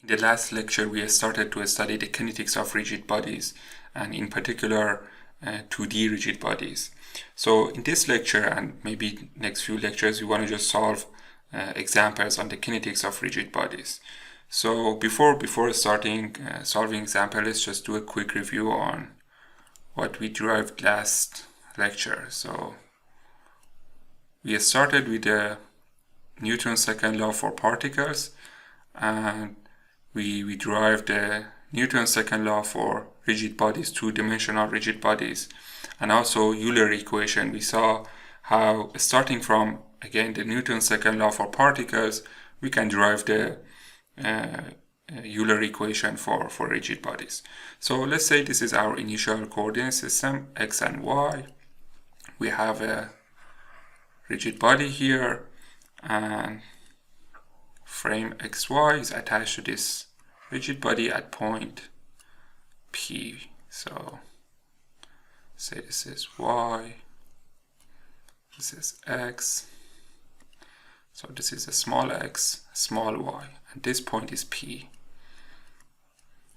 In the last lecture, we started to study the kinetics of rigid bodies, and in particular 2D rigid bodies. So in this lecture and maybe next few lectures, we want to just solve examples on the kinetics of rigid bodies. So before starting solving example, let's just do a quick review on what we derived last lecture. So we started with the Newton's second law for particles, and we derived the Newton's second law for rigid bodies, two-dimensional rigid bodies, and also Euler equation. We saw how, starting from, again, the Newton's second law for particles, we can derive the Euler equation for rigid bodies. So let's say this is our initial coordinate system, x and y. We have a rigid body here, and frame xy is attached to this rigid body at point P. So say this is y, this is x, so this is a small x, a small y, and this point is P.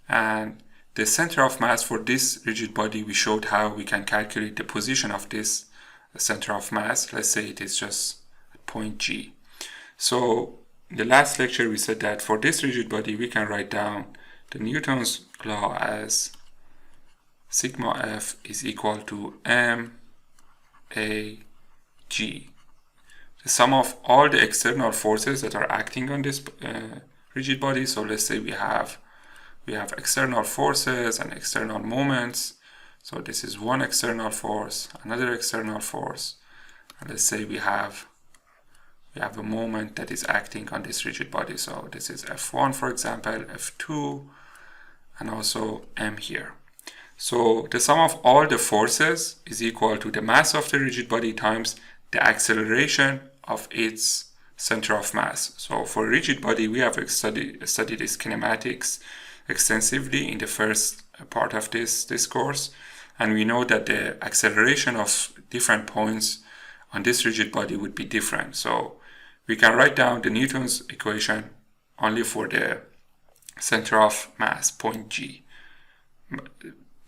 And the center of mass for this rigid body, we showed how we can calculate the position of this center of mass. Let's say it is just at point G. So in the last lecture, we said that for this rigid body, we can write down the Newton's law as sigma F is equal to m a g. The sum of all the external forces that are acting on this rigid body. So let's say we have external forces and external moments. So this is one external force, another external force, and let's say we have a moment that is acting on this rigid body. So this is F1, for example, F2, and also M here. So the sum of all the forces is equal to the mass of the rigid body times the acceleration of its center of mass. So for a rigid body, we have studied this kinematics extensively in the first part of this course, and we know that the acceleration of different points on this rigid body would be different. So we can write down the Newton's equation only for the center of mass, point G.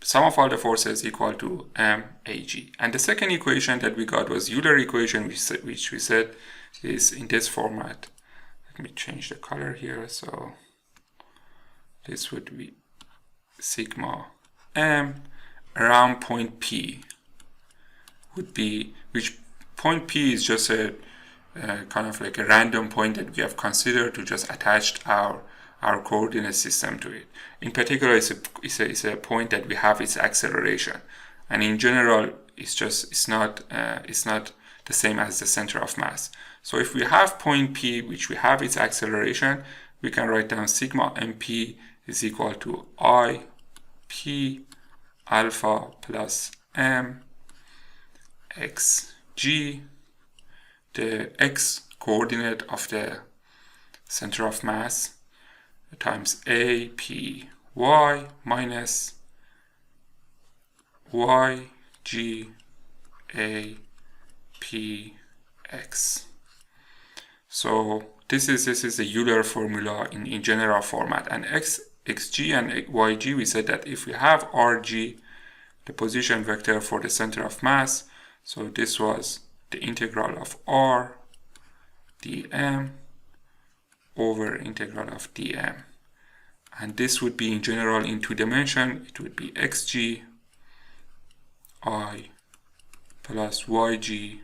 Sum of all the forces equal to mAg. And the second equation that we got was Euler equation, which we said is in this format. Let me change the color here. So this would be sigma m around point P would be, which point P is just a kind of like a random point that we have considered to just attach our coordinate system to it. In particular, it's a point that we have its acceleration, and in general, it's not the same as the center of mass. So if we have point P, which we have its acceleration, we can write down sigma mp is equal to I p alpha plus m x g. The x coordinate of the center of mass times a p y minus y g a p x. So this is the Euler formula in general format. And xg and yg, we said that if we have rg, the position vector for the center of mass, so this was the integral of r dm over integral of dm, and this would be in general in two dimension. It would be xg I plus yg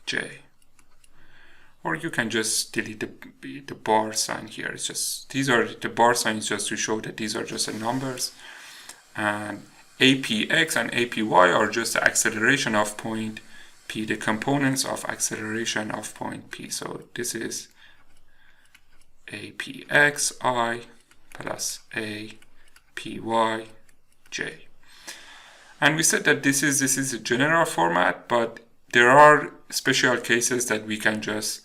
j, or you can just delete the bar sign here. It's just, these are the bar signs just to show that these are just the numbers, and apx and apy are just the acceleration of point P, the components of acceleration of point P. So this is apxi plus apy j. And we said that this is a general format, but there are special cases that we can just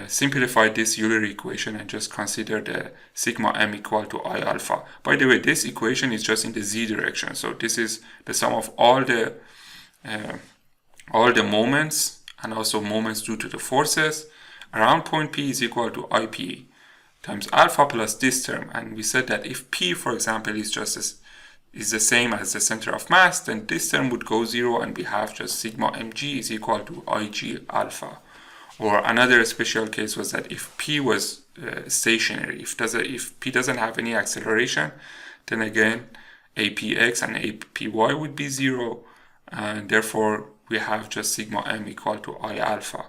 simplify this Euler equation and just consider the sigma m equal to I alpha. By the way, this equation is just in the z direction. So this is the sum of all the moments and also moments due to the forces around point P is equal to IP, times alpha plus this term. And we said that if P, for example, is the same as the center of mass, then this term would go 0 and we have just sigma mg is equal to Ig alpha. Or another special case was that if P was stationary, if P doesn't have any acceleration, then again APX and APY would be 0, and therefore we have just sigma m equal to I alpha.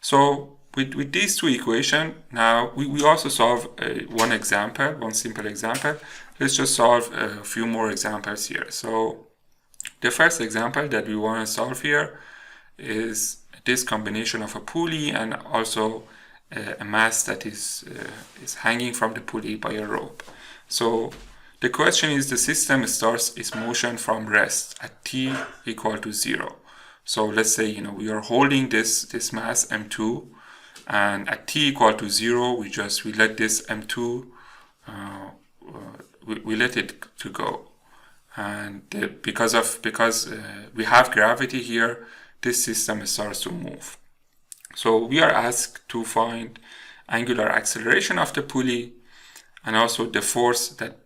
So with these two equations, now we also solve one simple example. Let's just solve a few more examples here. So the first example that we want to solve here is this combination of a pulley and also a mass that is hanging from the pulley by a rope. So the question is, the system starts its motion from rest at t equal to 0. So let's say we are holding this mass m2, and at t equal to 0 we let this m2 we let it to go, and because we have gravity here, this system starts to move. So we are asked to find angular acceleration of the pulley and also the force that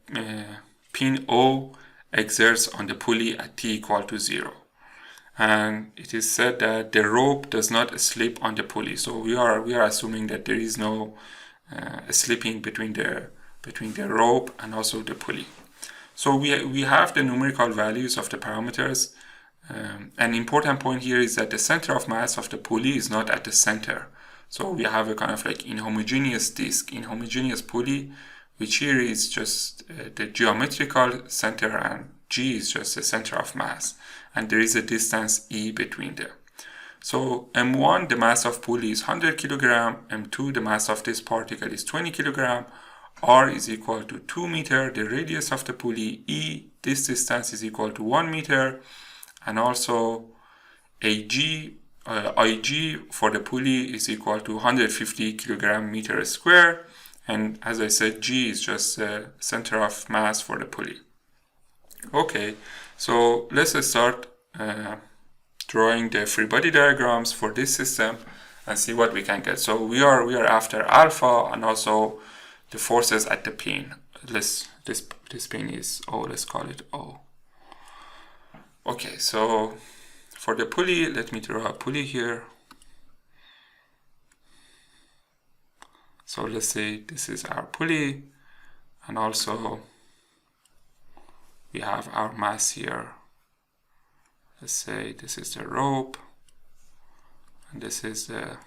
pin O exerts on the pulley at t equal to 0. And it is said that the rope does not slip on the pulley. So we are assuming that there is no slipping between the rope and also the pulley. So we have the numerical values of the parameters. An important point here is that the center of mass of the pulley is not at the center. So we have a kind of like inhomogeneous disk, inhomogeneous pulley, which here is just the geometrical center, and G is just the center of mass. And there is a distance E between them. So M1, the mass of pulley is 100 kilogram. M2, the mass of this particle is 20 kilogram. R is equal to 2 meter. The radius of the pulley, E, this distance is equal to 1 meter. And also IG for the pulley is equal to 150 kilogram meter square. And as I said, G is just the center of mass for the pulley. Okay, so let's start drawing the free body diagrams for this system and see what we can get. So we are after alpha and also the forces at the pin. This pin is O. Let's call it O. Okay, so for the pulley, let me draw a pulley here. So let's say this is our pulley, and also we have our mass here. Let's say this is the rope, and this is the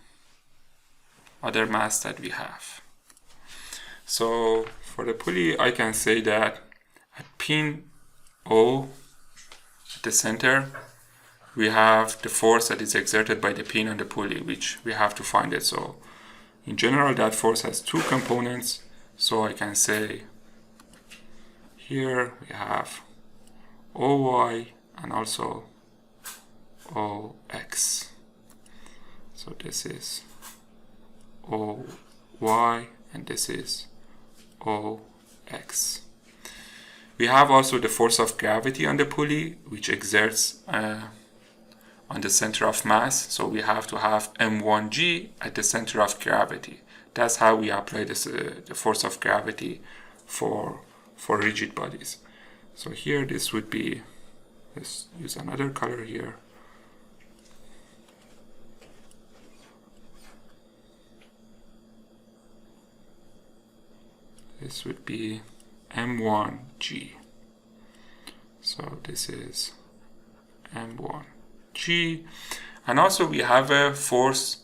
other mass that we have. So for the pulley, I can say that at pin O, at the center, we have the force that is exerted by the pin on the pulley, which we have to find it. So in general, that force has two components. So I can say here we have OY and also OX. So this is OY and this is OX. We have also the force of gravity on the pulley, which exerts on the center of mass. So we have to have M1G at the center of gravity. That's how we apply this, the force of gravity for rigid bodies. So here this would be, let's use another color here. This would be M1G. So this is M1G. And also we have a force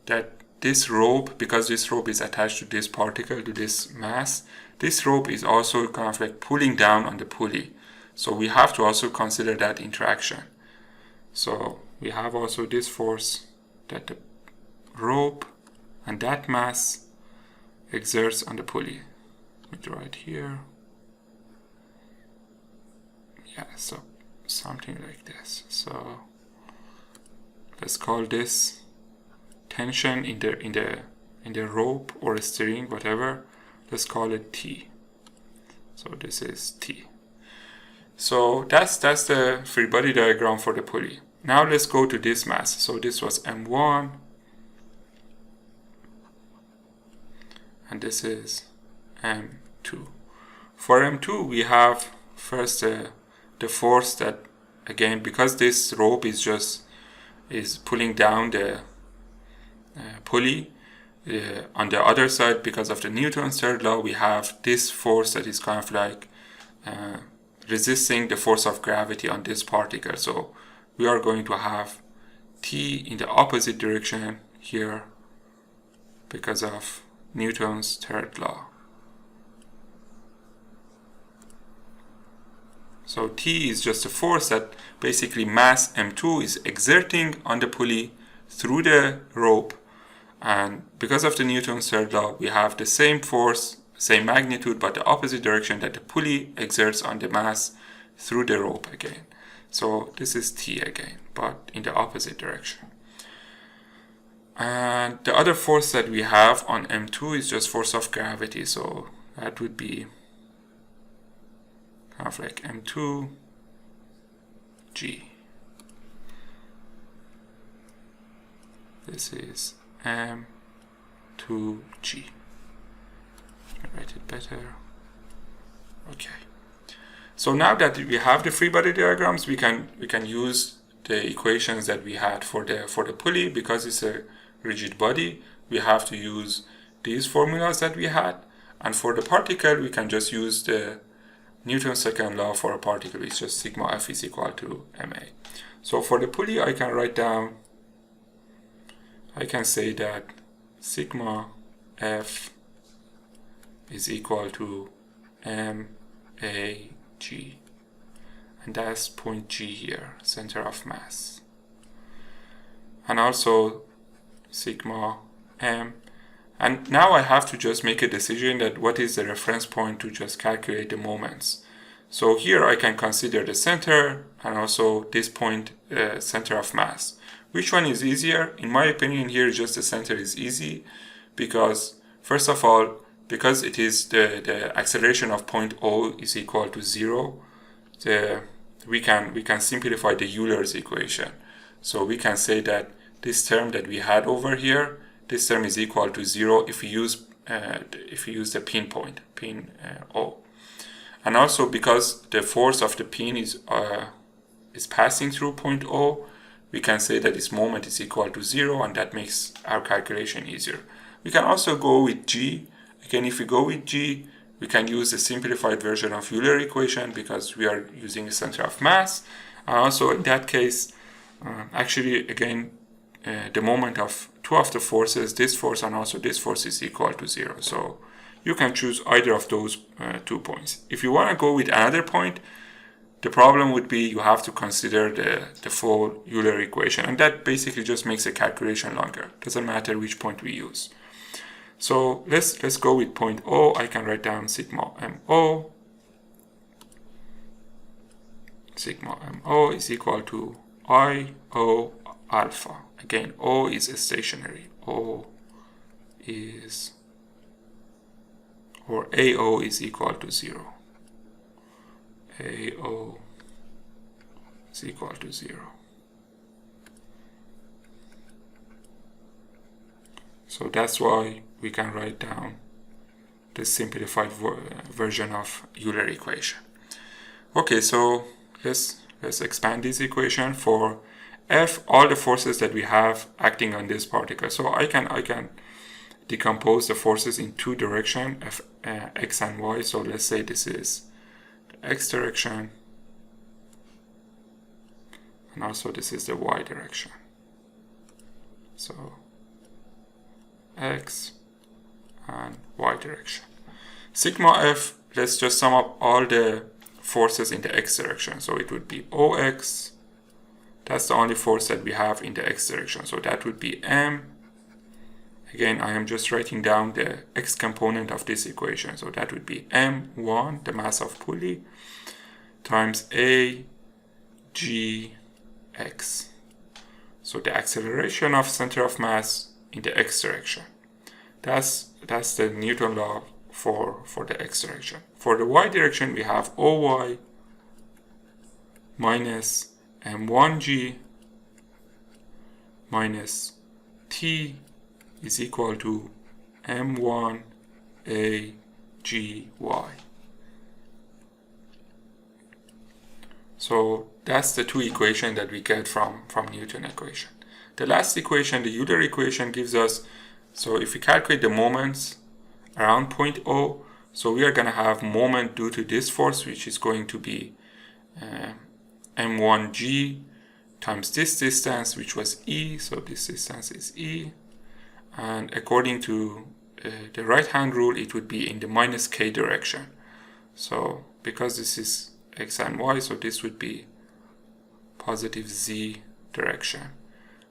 that this rope, because this rope is attached to this particle, to this mass, this rope is also kind of like pulling down on the pulley. So we have to also consider that interaction. So we have also this force that the rope and that mass exerts on the pulley. Let me draw it here. Yeah, so something like this. So let's call this tension in the rope or steering, whatever. Let's call it T. So this is T. So that's the free body diagram for the pulley. Now let's go to this mass. So this was M1, and this is M2. For M2, we have first the force that, again, because this rope is pulling down the pulley, on the other side, because of the Newton's third law, we have this force that is kind of like resisting the force of gravity on this particle. So we are going to have T in the opposite direction here because of Newton's third law. So T is just a force that basically mass M2 is exerting on the pulley through the rope. And because of the Newton's third law, we have the same force, same magnitude, but the opposite direction that the pulley exerts on the mass through the rope again. So this is T again, but in the opposite direction. And the other force that we have on M2 is just force of gravity. So that would be kind of like M2 G. This is M2G. Write it better. Okay. So now that we have the free body diagrams, we can use the equations that we had for the pulley. Because it's a rigid body, we have to use these formulas that we had. And for the particle, we can just use the Newton's second law for a particle. It's just sigma F is equal to ma. So for the pulley, I can write down, I can say that sigma F is equal to MAG, and that's point G here, center of mass. And also sigma M. And now I have to just make a decision that what is the reference point to just calculate the moments. So here I can consider the center and also this point, center of mass. Which one is easier? In my opinion, here just the center is easy, because first of all, because it is the acceleration of point O is equal to 0, we can simplify the Euler's equation. So we can say that this term that we had over here, this term is equal to 0 if we use the pin O. And also because the force of the pin is passing through point O, we can say that its moment is equal to 0, and that makes our calculation easier. We can also go with G. Again, if we go with G, we can use the simplified version of Euler equation because we are using the center of mass. And also in that case, actually again, the moment of two of the forces, this force and also this force, is equal to 0. So you can choose either of those 2 points. If you want to go with another point, the problem would be you have to consider the full Euler equation, and that basically just makes the calculation longer. Doesn't matter which point we use. So let's go with point O. I can write down sigma MO. Sigma MO is equal to IO alpha. Again, O is stationary. AO is equal to 0. AO is equal to 0. So that's why we can write down the simplified version of Euler equation. Okay, so let's expand this equation. For F, all the forces that we have acting on this particle. So I can decompose the forces in two directions, X and Y. So let's say this is the X direction, and also this is the Y direction. So X and Y direction. Sigma F, let's just sum up all the forces in the X direction. So it would be OX. That's the only force that we have in the X direction. So that would be M. Again, I am just writing down the X component of this equation. So that would be M1, the mass of pulley, times A, G, X. So the acceleration of center of mass in the X direction. That's the Newton law for the X direction. For the Y direction, we have OY minus M1G minus T is equal to M1 A, G, Y. So that's the two equations that we get from Newton equation. The last equation, the Euler equation, gives us, so if we calculate the moments around point O, so we are going to have moment due to this force, which is going to be m1g times this distance, which was E, so this distance is E, and according to the right hand rule, it would be in the minus k direction. So because this is x and y, so this would be positive z direction,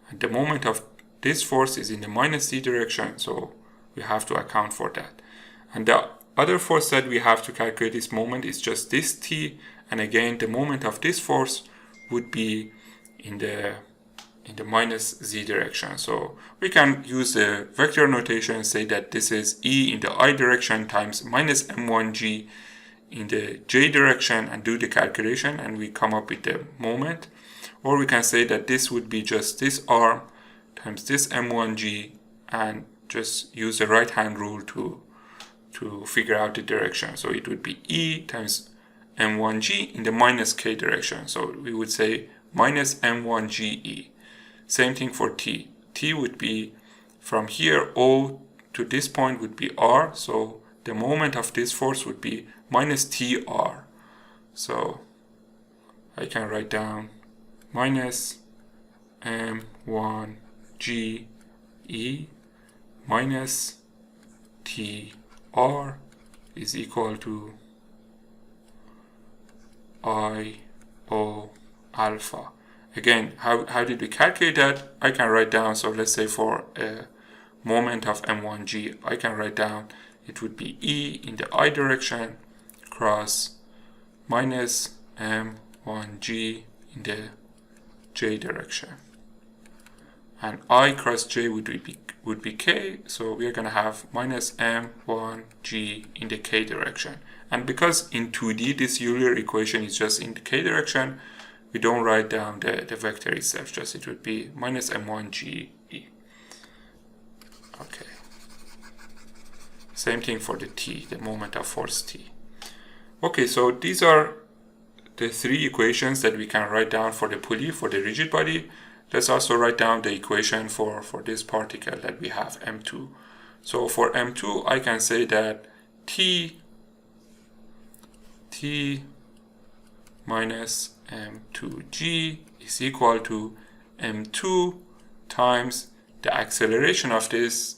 and the moment of this force is in the minus z direction, so we have to account for that. And the other force that we have to calculate this moment is just this t, and again the moment of this force would be in the minus z direction. So we can use the vector notation and say that this is E in the I direction times minus m1g in the j direction, and do the calculation, and we come up with the moment. Or we can say that this would be just this arm times this m1g, and just use the right hand rule to figure out the direction. So it would be E times m1g in the minus k direction. So we would say minus m1ge. Same thing for t. T would be from here, O to this point would be r. So the moment of this force would be minus tr. So I can write down minus m1ge minus tr is equal to I-O alpha. Again, how did we calculate that? I can write down, so let's say for a moment of m1g, I can write down it would be E in the I direction cross minus m1g in the j direction. And I cross j would be k, so we are going to have minus m1g in the k direction. And because in 2D this Euler equation is just in the k direction, we don't write down the vector itself, just it would be minus m1ge. Okay. Same thing for the t, the moment of force t. Okay, so these are the three equations that we can write down for the pulley, for the rigid body. Let's also write down the equation for this particle that we have, m2. So for m2, I can say that t minus m2g is equal to m2 times the acceleration of this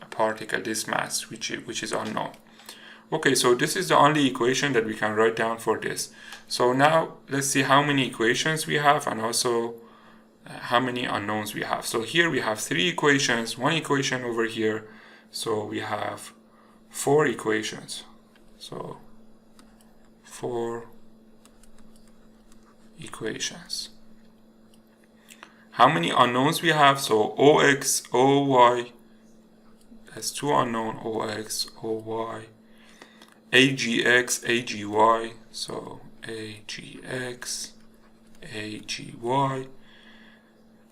particle, this mass, which is unknown. Okay, so this is the only equation that we can write down for this. So now let's see how many equations we have, and also how many unknowns we have. So here we have three equations, one equation over here, so we have four equations. So 4 equations. How many unknowns we have? So OX, OY, that's two unknown, OX, OY, AGX, AGY, so AGX, AGY,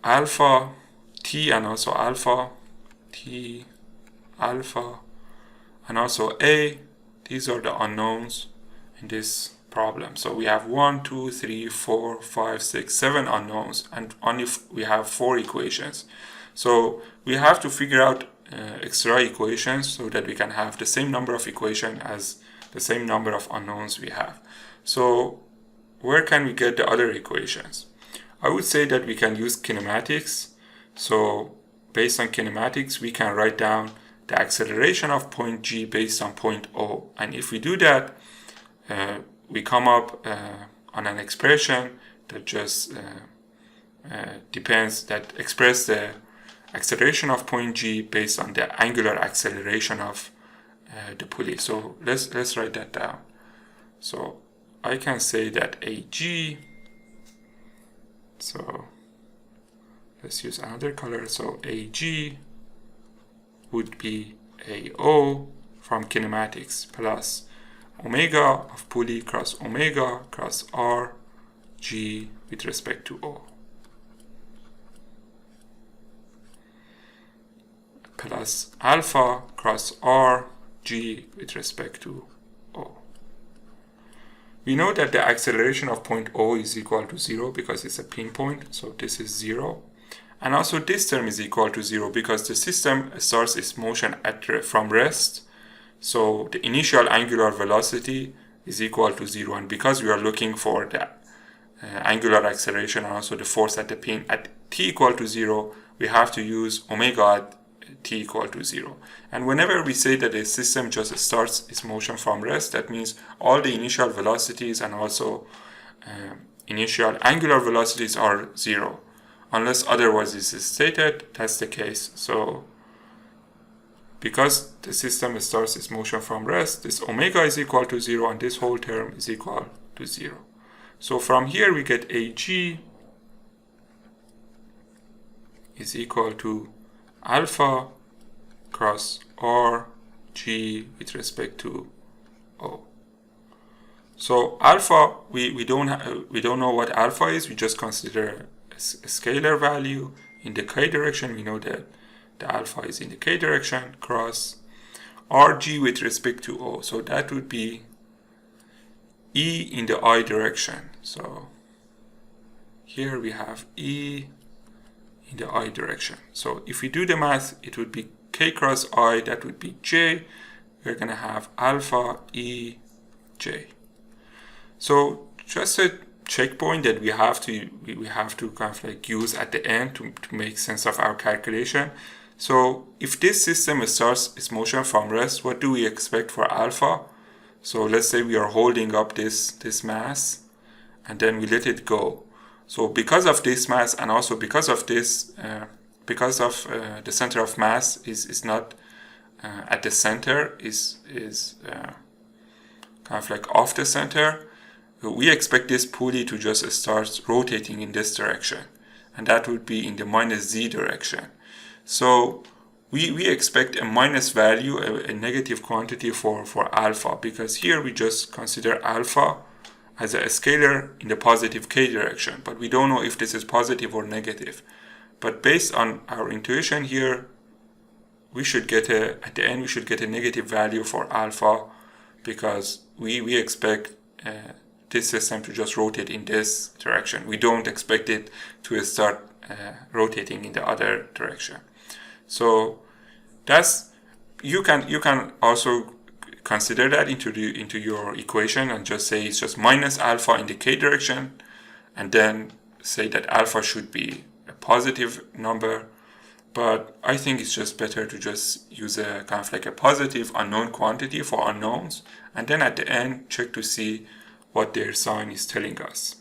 alpha, T and also alpha, T, alpha, and also A. These are the unknowns in this problem. So we have 1, 2, 3, 4, 5, 6, 7 unknowns, and only we have 4 equations. So we have to figure out extra equations so that we can have the same number of equations as the same number of unknowns we have. So where can we get the other equations? I would say that we can use kinematics. So based on kinematics, we can write down the acceleration of point G based on point O. And if we do that, we come up on an expression that just depends, that expresses the acceleration of point G based on the angular acceleration of the pulley. So let's write that down. So I can say that AG, so let's use another color. So AG would be AO from kinematics plus omega of pulley cross omega cross R G with respect to O, plus alpha cross R g with respect to O. We know that the acceleration of point O is equal to 0 because it's a pinpoint, so this is 0. And also this term is equal to 0 because the system starts its motion from rest. So the initial angular velocity is equal to 0. And because we are looking for the angular acceleration and also the force at the pin at t equal to 0, we have to use omega at t equal to 0. And whenever we say that a system just starts its motion from rest, that means all the initial velocities and also initial angular velocities are 0. Unless otherwise is stated, that's the case. So because the system starts its motion from rest, this omega is equal to 0 and this whole term is equal to 0. So from here we get AG is equal to alpha cross RG with respect to O. So alpha, we don't know what alpha is. We just consider a scalar value. In the k direction, we know that the alpha is in the k direction, cross RG with respect to O. So that would be E in the I direction. So here we have E in the I direction. So if we do the math, it would be k cross I, that would be J. We're going to have alpha E J. So just a checkpoint that we have to kind of like use at the end to make sense of our calculation. So if this system starts its motion from rest, what do we expect for alpha? So let's say we are holding up this mass and then we let it go. So because of this mass and also because of this, the center of mass is not at the center, is kind of like off the center, we expect this pulley to just start rotating in this direction, and that would be in the minus z direction. So we expect a minus value, a negative quantity for alpha, because here we just consider alpha as a scalar in the positive k direction, but we don't know if this is positive or negative. But based on our intuition here, we should get at the end we should get a negative value for alpha, because we expect this system to just rotate in this direction. We don't expect it to start rotating in the other direction. So that's you can also consider that into your equation and just say it's just minus alpha in the k direction, and then say that alpha should be a positive number. But I think it's just better to just use a kind of like a positive unknown quantity for unknowns, and then at the end check to see what their sign is telling us.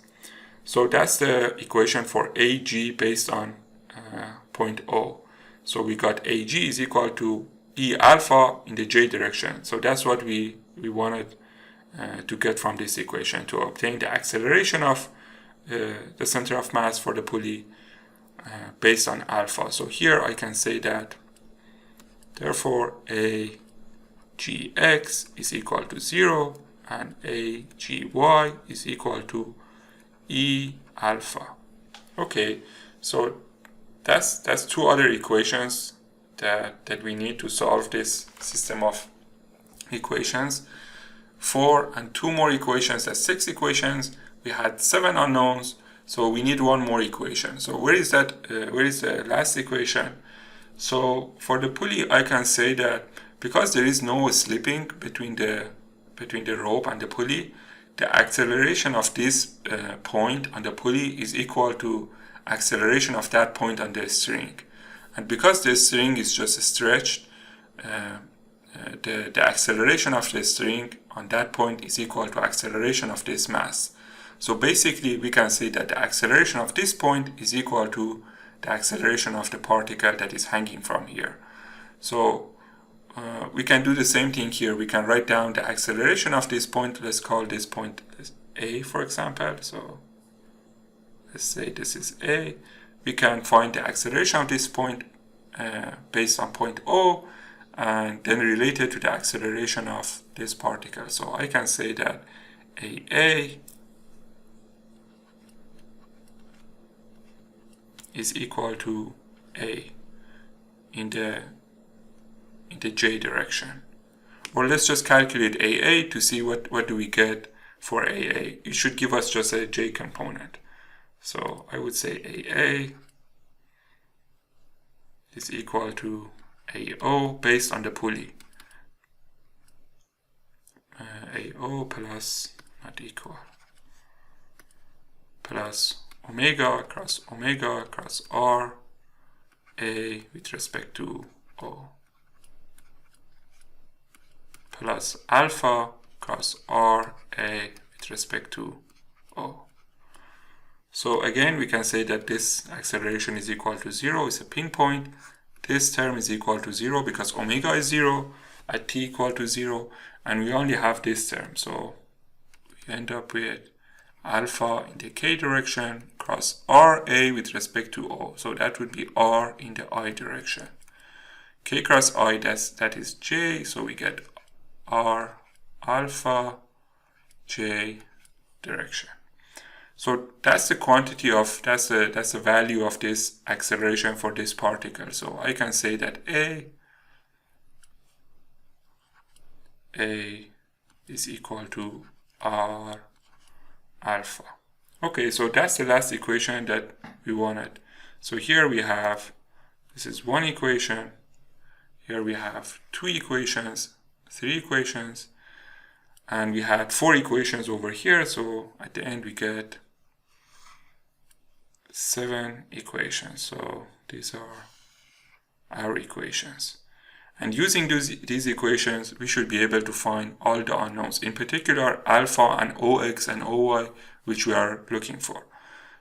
So that's the equation for AG based on point O. So we got AG is equal to E alpha in the J direction. So that's what we wanted to get from this equation, to obtain the acceleration of the center of mass for the pulley based on alpha. So here I can say that therefore AGX is equal to 0 and AGY is equal to E alpha. Okay, so that's two other equations that we need to solve this system of equations. 4 and 2 more equations, that's 6 equations. We had 7 unknowns, so we need 1 more equation. So where is that? Where is the last equation? So for the pulley, I can say that because there is no slipping between the rope and the pulley, the acceleration of this point on the pulley is equal to acceleration of that point on the string. And because the string is just stretched, the acceleration of the string on that point is equal to acceleration of this mass. So basically we can say that the acceleration of this point is equal to the acceleration of the particle that is hanging from here. So we can do the same thing here. We can write down the acceleration of this point. Let's call this point A, for example. So let's say this is A. We can find the acceleration of this point based on point O, and then related to the acceleration of this particle. So I can say that AA is equal to A in the J direction. or let's just calculate AA to see what do we get for AA. It should give us just a J component. So I would say AA is equal to AO based on the pulley. AO plus, not equal, plus omega cross R A with respect to O plus alpha cross R A with respect to O. So again, we can say that this acceleration is equal to 0, it's a pinpoint. This term is equal to 0 because omega is 0 at t equal to 0, and we only have this term. So we end up with alpha in the k direction cross RA with respect to O. So that would be R in the I direction. K cross I, that is J, so we get R alpha J direction. So that's the quantity of, that's the value of this acceleration for this particle. So I can say that A is equal to R alpha. Okay, so that's the last equation that we wanted. So here we have, this is one equation, here we have two equations, three equations, and we had four equations over here. So at the end we get 7 equations. So these are our equations. And using these equations, we should be able to find all the unknowns, in particular alpha and OX and OY, which we are looking for.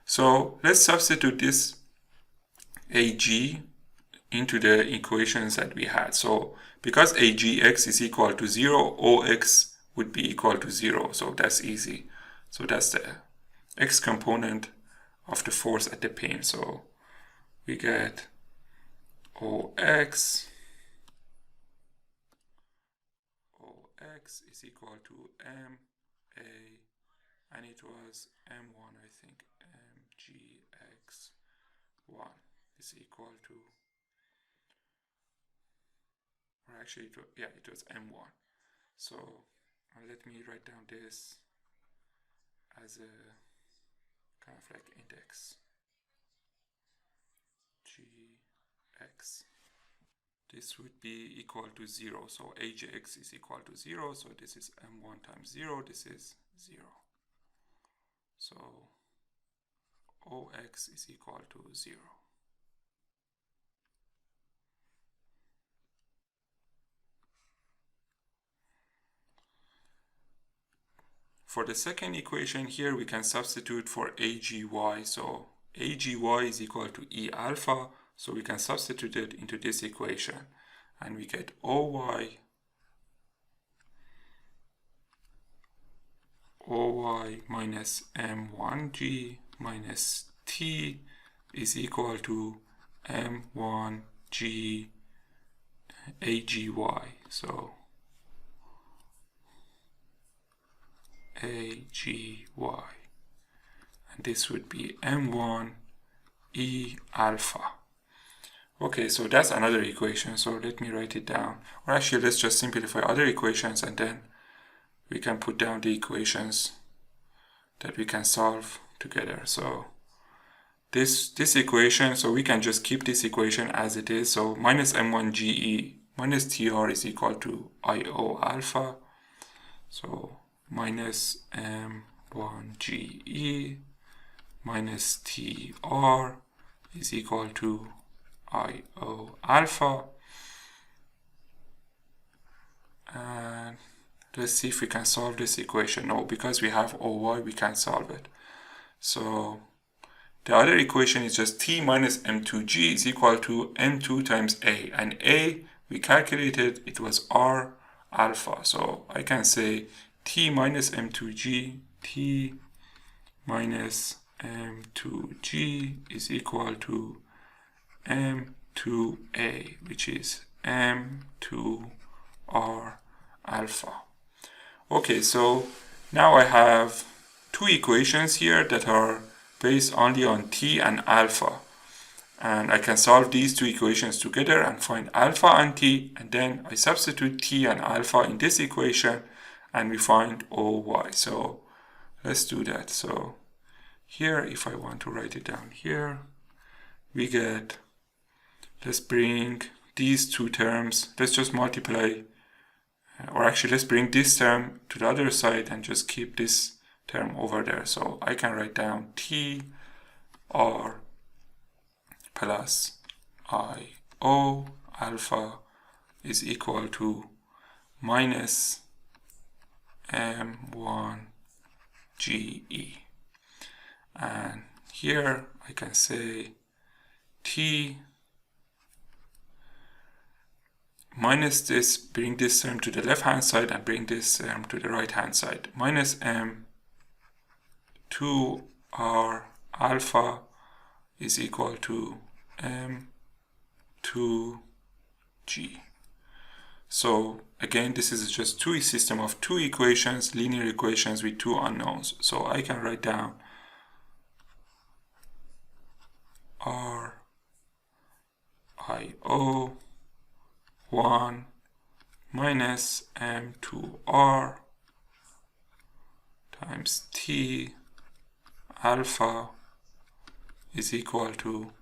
So let's substitute this AG into the equations that we had. So because AGX is equal to 0, OX would be equal to 0. So that's easy. So that's the X component of the force at the pin. So we get OX is equal to MA, and it was M1, I think, MGX1 is equal to, or actually, it was M1. So let me write down this as a kind of like index GX. This would be equal to 0. So AGX is equal to 0. So this is M1 times 0. This is 0. So OX is equal to 0. For the second equation here, we can substitute for AGY. So AGY is equal to E alpha. So we can substitute it into this equation. And we get OY minus M1G minus T is equal to M1G AGY. So AGY, and this would be M1 E alpha. Okay, so that's another equation. So let me write it down. Or actually, let's just simplify other equations and then we can put down the equations that we can solve together. So this equation, so we can just keep this equation as it is. So minus M1GE minus TR is equal to IO alpha. So minus M1GE minus TR is equal to IO alpha. And let's see if we can solve this equation. No, because we have OY, we can't solve it. So the other equation is just T minus M2G is equal to M2 times A. And A, we calculated, it was R alpha. So I can say T minus M2G, T minus M2G is equal to M2A, which is M2R alpha. Okay, so now I have two equations here that are based only on T and alpha. and I can solve these two equations together and find alpha and t, and then I substitute t and alpha in this equation and we find OY. So let's do that. So here, if I want to write it down here, we get, let's bring these two terms, let's just multiply, or actually let's bring this term to the other side and just keep this term over there. So I can write down T R plus IO alpha is equal to minus M1 GE. And here I can say T minus this, bring this term to the left hand side and bring this term to the right hand side, minus M2R alpha is equal to M2G. So again, this is just a system of two equations, linear equations with two unknowns. So I can write down RIO 1 minus M2R times T alpha is equal to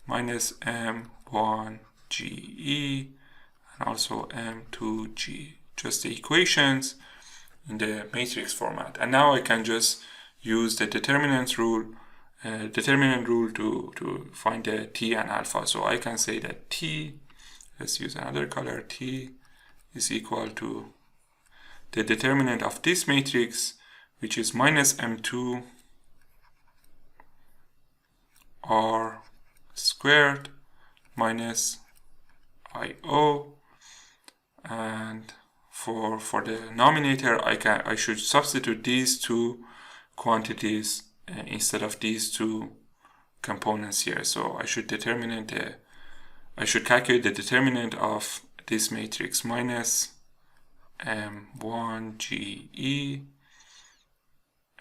minus M1 GE and also M2G. Just the equations in the matrix format. And now I can just use the determinant rule to find the T and alpha. So I can say that T, let's use another color, T is equal to the determinant of this matrix, which is minus M2 R squared minus IO, and for the denominator I should substitute these two quantities instead of these two components here. So I should calculate the determinant of this matrix, minus M1 GE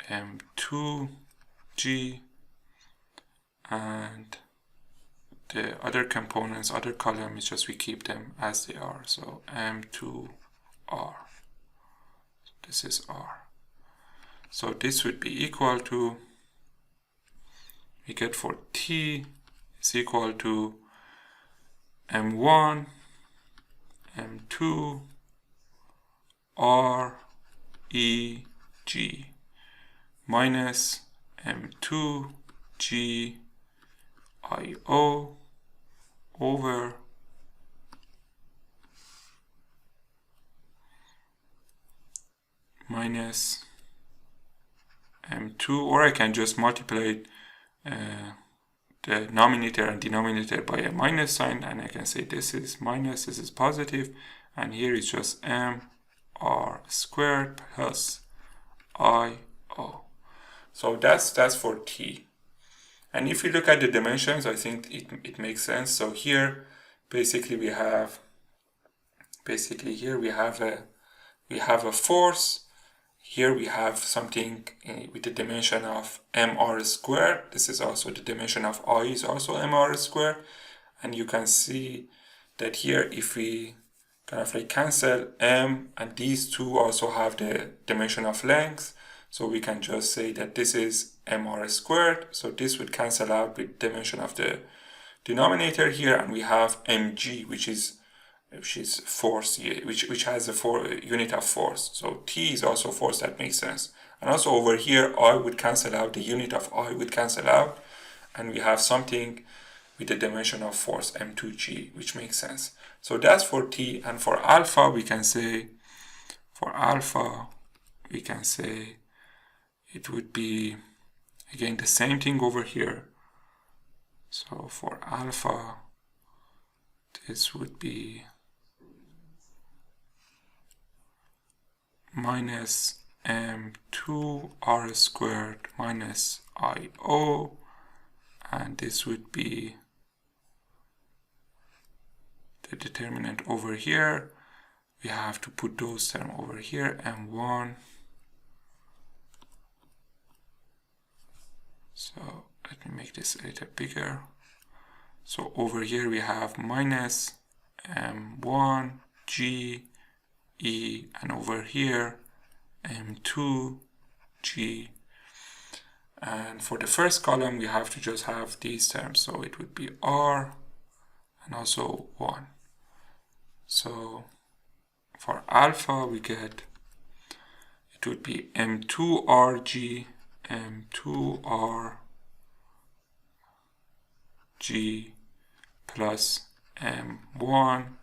M2G, and the other components, other column is just we keep them as they are. So M2R, this is R. So this would be equal to, we get for T is equal to M1 M2 R E G minus M2 G IO over minus M2, or I can just multiply the numerator and denominator by a minus sign, and I can say this is minus, this is positive, and here is just M R squared plus IO. So that's for T. And if you look at the dimensions, I think it makes sense. So here basically we have a force. Here we have something with the dimension of mr squared. This is also the dimension of I is also mr squared. And you can see that here if we kind of like cancel m, and these two also have the dimension of length. So we can just say that this is mr squared. So this would cancel out with dimension of the denominator here, and we have mg, which is force, which has a unit of force. So T is also force, that makes sense. And also over here, I would cancel out, the unit of I would cancel out, and we have something with the dimension of force, m2g, which makes sense. So that's for T. And for alpha, we can say, it would be, again, the same thing over here. So for alpha, this would be minus m2r squared minus IO, and this would be the determinant over here. We have to put those terms over here, m1. So let me make this a little bigger. So over here we have minus M1 G E, and over here M2 G. And for the first column we have to just have these terms, so it would be R and also 1. So for alpha we get, it would be M2RG, M2RG plus M1GE.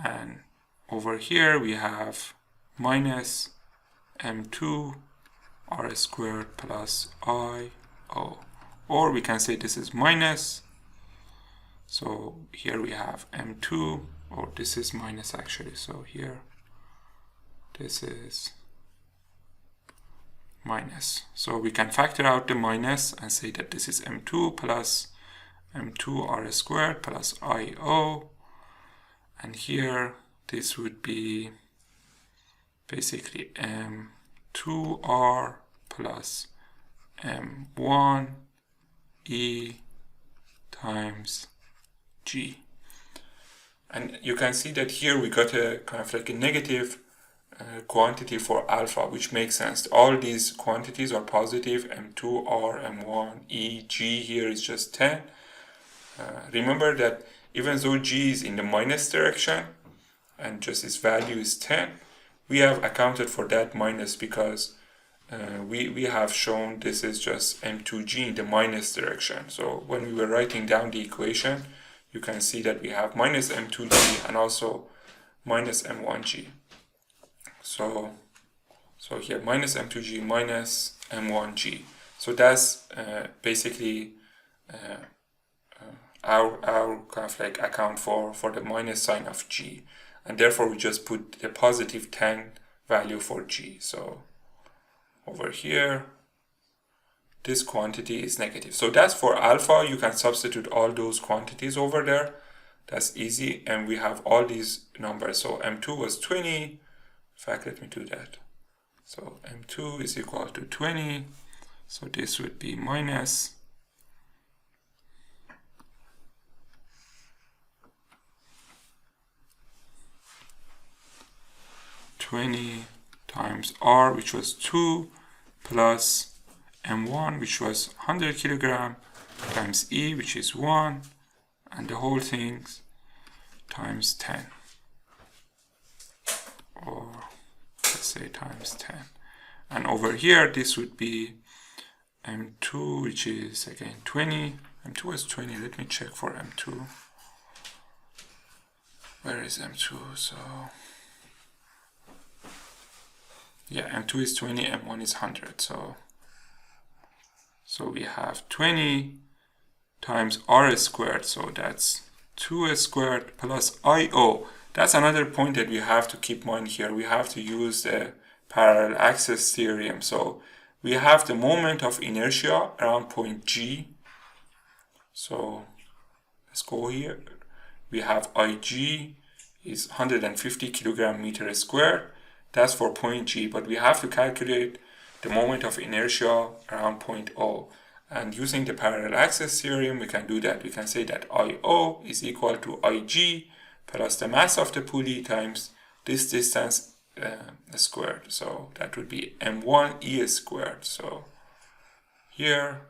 And over here we have minus M2 R squared plus IO. Or we can say this is minus. So here we have M2, or this is minus actually. So here, this is minus. So we can factor out the minus and say that this is M2 plus M2 R squared plus IO. And here, this would be basically M2R plus M1E times G. And you can see that here we got a kind of like a negative quantity for alpha, which makes sense. All these quantities are positive. M2R, M1E, G here is just 10. Remember that even though G is in the minus direction and just its value is 10, we have accounted for that minus because we have shown this is just M2G in the minus direction. So when we were writing down the equation, you can see that we have minus M2G and also minus M1G. So here minus M2G minus M1G. So that's basically our kind of like account for the minus sign of G, and therefore we just put the positive 10 value for G. So over here this quantity is negative. So that's for alpha. You can substitute all those quantities over there. That's easy, and we have all these numbers. So M2 was 20. In fact, let me do that. So M2 is equal to 20. So this would be minus 20 times R, which was 2, plus M1, which was 100 kilogram, times E, which is 1, and the whole thing times 10. Or let's say times 10. And over here, this would be M2, which is again 20. M2 was 20. Let me check for M2. Where is M2? So yeah, M2 is 20, M1 is 100. So we have 20 times R squared. So that's 2 squared plus IO. That's another point that we have to keep in mind here. We have to use the parallel axis theorem. So we have the moment of inertia around point G. So let's go here. We have IG is 150 kilogram meter squared. That's for point G, but we have to calculate the moment of inertia around point O. And using the parallel axis theorem, we can do that. We can say that IO is equal to IG plus the mass of the pulley times this distance squared. So that would be M1E squared. So here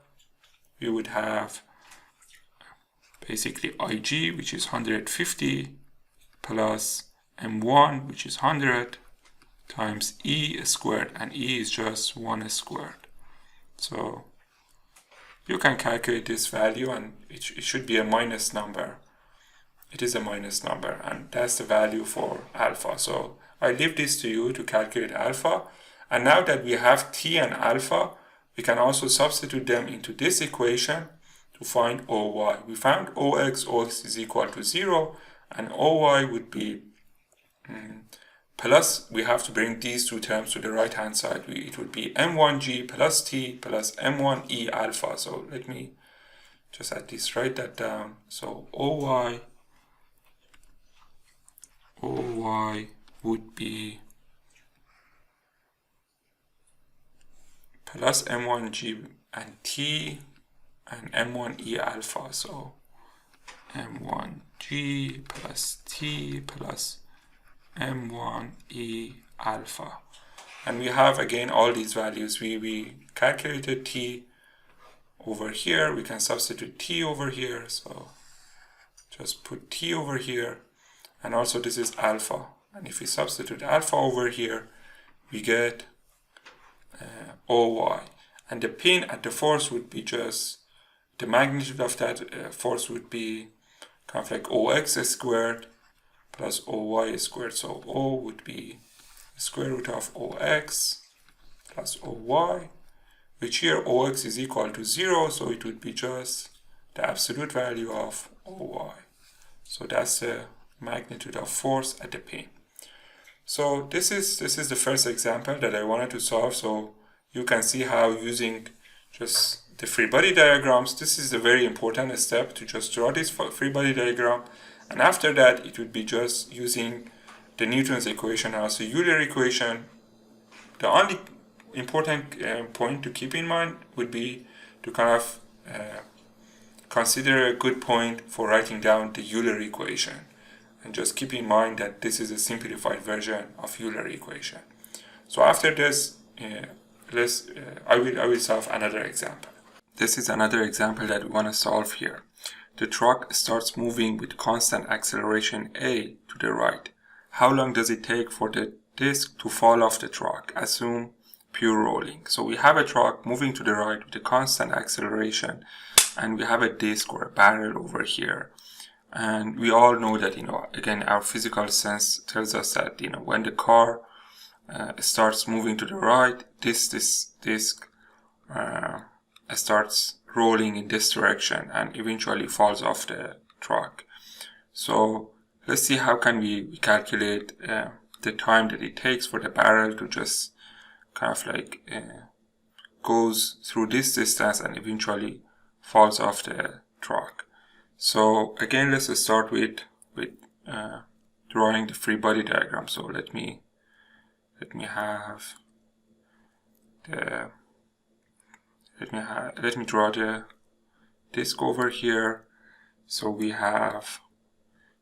we would have basically IG, which is 150, plus M1, which is 100, times E squared, and E is just 1 squared. So you can calculate this value, and it should be a minus number. It is a minus number, and that's the value for alpha. So I leave this to you to calculate alpha. And now that we have T and alpha, we can also substitute them into this equation to find OY. We found OX is equal to 0, and OY would be plus, we have to bring these two terms to the right hand side. It would be M1G plus T plus M1E alpha. So let me just at least write that down. So OY would be plus M1G and T and M1E alpha. So M1G plus T plus M1E alpha. And we have again all these values. We calculated T over here. We can substitute T over here. So just put T over here. And also this is alpha. And if we substitute alpha over here, we get OY. And the pin at the force would be just, the magnitude of that force would be kind of like OX squared plus OY squared. So O would be the square root of OX plus OY, which here OX is equal to 0, so it would be just the absolute value of OY. So that's the magnitude of force at the pin. So this is the first example that I wanted to solve. So you can see how using just the free body diagrams, this is a very important step to just draw this free body diagram. And after that, it would be just using the Newton's equation as a Euler equation. The only important point to keep in mind would be to kind of consider a good point for writing down the Euler equation. And just keep in mind that this is a simplified version of Euler equation. So after this, I will solve another example. This is another example that we want to solve here. The truck starts moving with constant acceleration A to the right. How long does it take for the disc to fall off the truck? Assume pure rolling. So we have a truck moving to the right with a constant acceleration, and we have a disc or a barrel over here. And we all know that, again, our physical sense tells us that, when the car starts moving to the right, this disc starts rolling in this direction and eventually falls off the truck. So let's see how can we calculate the time that it takes for the barrel to just kind of like goes through this distance and eventually falls off the truck. So again, let's start with drawing the free body diagram. So let me draw the disc over here. So we have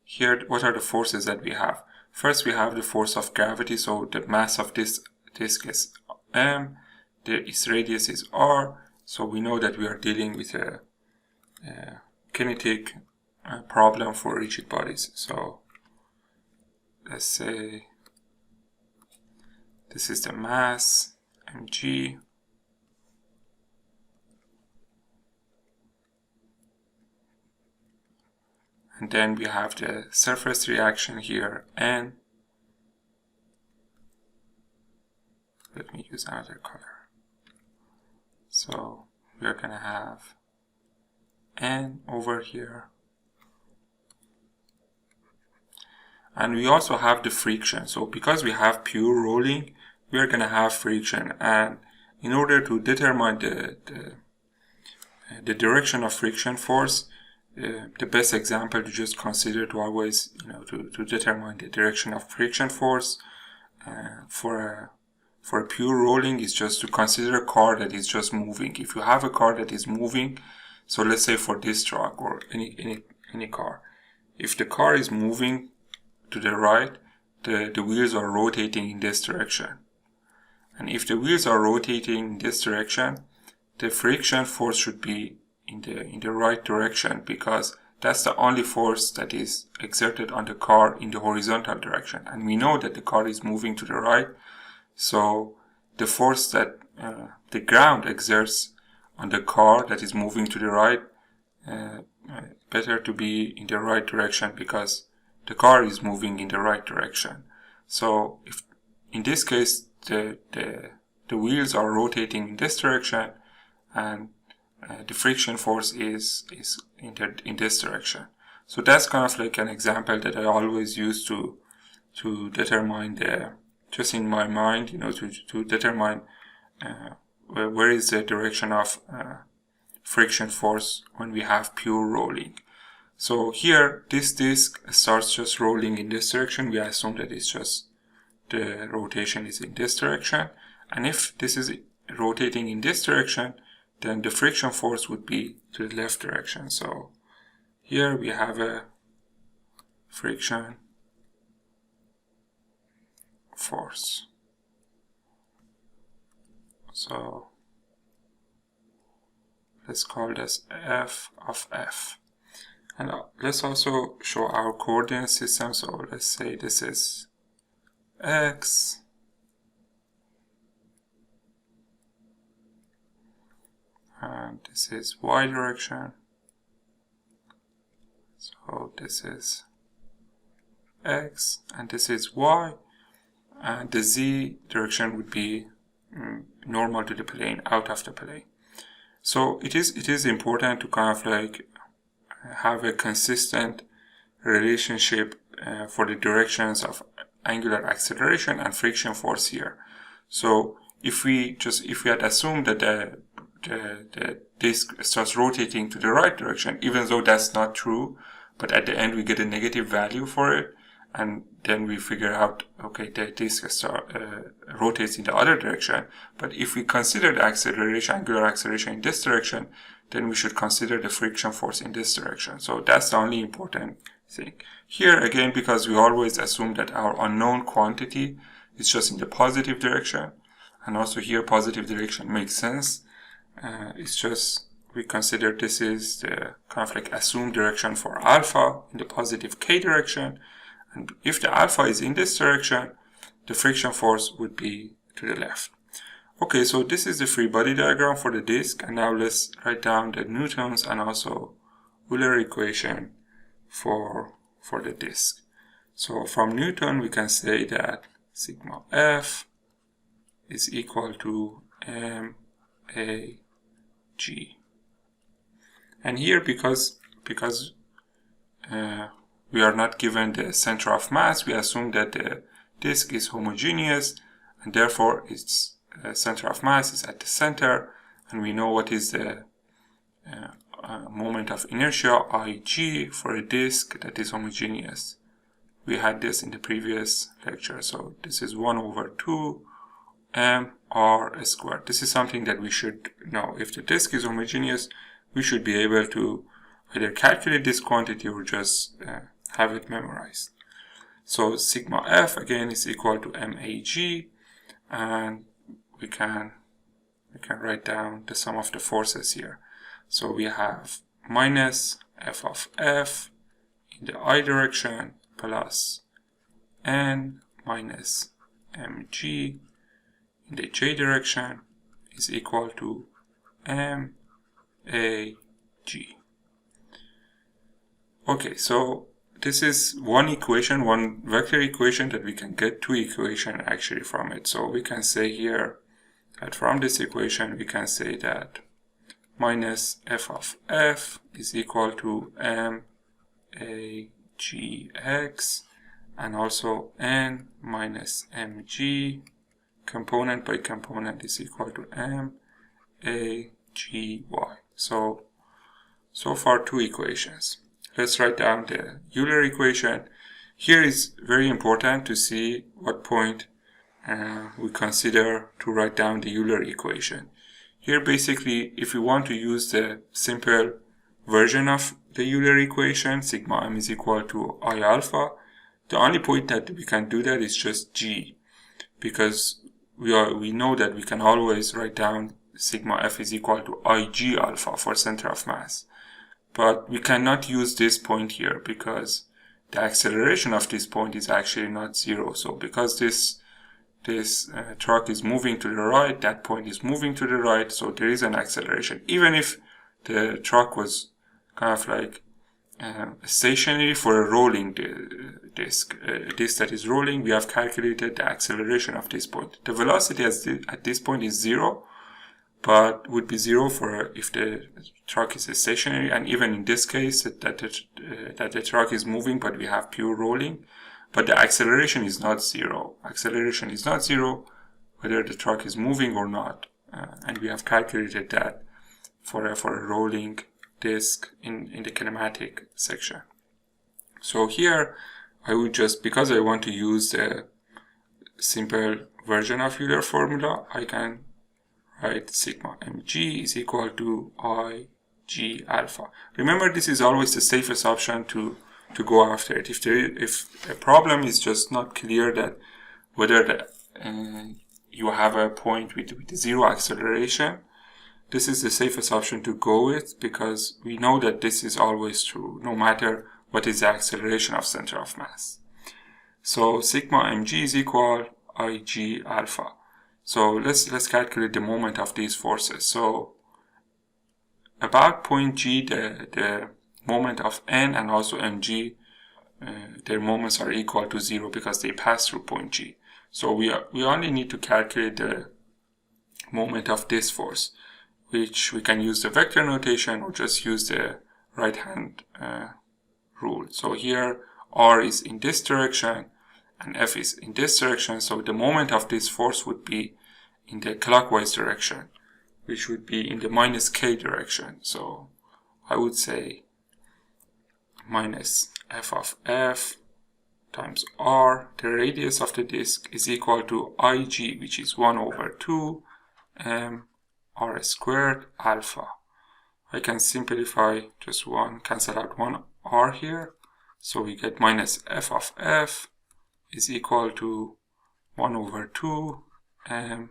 here, what are the forces that we have? First, we have the force of gravity. So the mass of this disc is m, its radius is r. So we know that we are dealing with a kinetic problem for rigid bodies. So let's say this is the mass, mg, and then we have the surface reaction here, n. Let me use another color. So we are gonna have n over here. And we also have the friction. So because we have pure rolling, we are gonna have friction. And in order to determine the direction of friction force, the best example to just consider to always, to determine the direction of friction force for a pure rolling is just to consider a car that is just moving. If you have a car that is moving, so let's say for this truck or any car, if the car is moving to the right, the wheels are rotating in this direction. And if the wheels are rotating in this direction, the friction force should be in the right direction, because that's the only force that is exerted on the car in the horizontal direction. And we know that the car is moving to the right, so the force that the ground exerts on the car that is moving to the right, better to be in the right direction, because the car is moving in the right direction. So if in this case the wheels are rotating in this direction, and the friction force is in this direction. So that's kind of like an example that I always use to determine just in my mind, to determine where is the direction of friction force when we have pure rolling. So here, this disc starts just rolling in this direction. We assume that it's just the rotation is in this direction. And if this is rotating in this direction, then the friction force would be to the left direction. So here we have a friction force. So let's call this F of F. And let's also show our coordinate system. So let's say this is X, and this is Y direction. So this is X and this is Y, and the Z direction would be normal to the plane, out of the plane. So it is important to kind of like have a consistent relationship for the directions of angular acceleration and friction force here. So if we had assumed that the disk starts rotating to the right direction, even though that's not true, but at the end we get a negative value for it, and then we figure out, okay, the disk rotates in the other direction. But if we consider the acceleration, angular acceleration in this direction, then we should consider the friction force in this direction. So that's the only important thing. Here again, because we always assume that our unknown quantity is just in the positive direction, and also here positive direction makes sense. It's just we consider this is the kind of like assumed direction for alpha in the positive k direction, and if the alpha is in this direction, the friction force would be to the left. Okay, so this is the free body diagram for the disk, and now let's write down the Newton's and also Euler equation for the disk. So from Newton we can say that sigma F is equal to MAG. And here, because we are not given the center of mass, we assume that the disk is homogeneous, and therefore its center of mass is at the center, and we know what is the moment of inertia, Ig, for a disk that is homogeneous. We had this in the previous lecture, so this is 1 over 2 mr squared. This is something that we should know. If the disk is homogeneous, we should be able to either calculate this quantity or just have it memorized. So sigma F again is equal to MAG, and we can write down the sum of the forces here. So we have minus F of F in the I direction plus N minus mg in the j direction is equal to MAG. Okay, so this is one equation, one vector equation, that we can get two equations actually from it. So we can say here that from this equation we can say that minus F of F is equal to MAGX, and also N minus mg component by component is equal to MAGY. So far two equations. Let's write down the Euler equation. Here is very important to see what point we consider to write down the Euler equation. Here basically, if we want to use the simple version of the Euler equation, sigma m is equal to I alpha, the only point that we can do that is just G, because we know that we can always write down sigma f is equal to Ig alpha for center of mass. But we cannot use this point here because the acceleration of this point is actually not zero. So because this truck is moving to the right, that point is moving to the right, so there is an acceleration. Even if the truck was kind of like stationary for a rolling disk, disk that is rolling, we have calculated the acceleration of this point. The velocity at this point is zero, but would be zero for if the truck is stationary, and even in this case that the truck is moving but we have pure rolling, but the acceleration is not zero. Acceleration is not zero whether the truck is moving or not, and we have calculated that for a rolling disk in the kinematic section. So here I would just, because I want to use the simple version of Euler formula, I can write sigma mg is equal to ig alpha. Remember, this is always the safest option to go after it. If a problem is just not clear that whether you have a point with zero acceleration, this is the safest option to go with, because we know that this is always true, no matter what is the acceleration of center of mass. So sigma mg is equal ig alpha. So let's calculate the moment of these forces. So about point G, the moment of n and also mg, their moments are equal to 0 because they pass through point G. So we only need to calculate the moment of this force, which we can use the vector notation or just use the right hand rule. So here r is in this direction and f is in this direction, so the moment of this force would be in the clockwise direction, which would be in the minus k direction. So I would say minus f of f times r, the radius of the disk, is equal to ig, which is 1 over 2 m r squared alpha. I can simplify just one, cancel out one r here, so we get minus f of f is equal to 1 over 2 m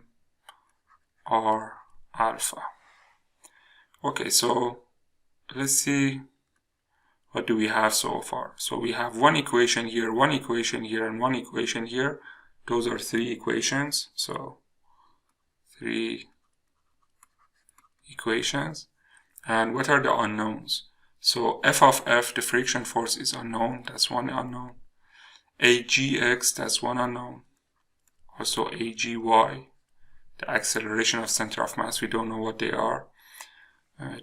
r alpha. Okay, so let's see, what do we have so far? So we have one equation here, one equation here, and one equation here. Those are 3 equations, so 3 equations. And what are the unknowns? So f of f, the friction force, is unknown, that's one unknown. agx, that's one unknown. Also agy, the acceleration of center of mass, we don't know what they are.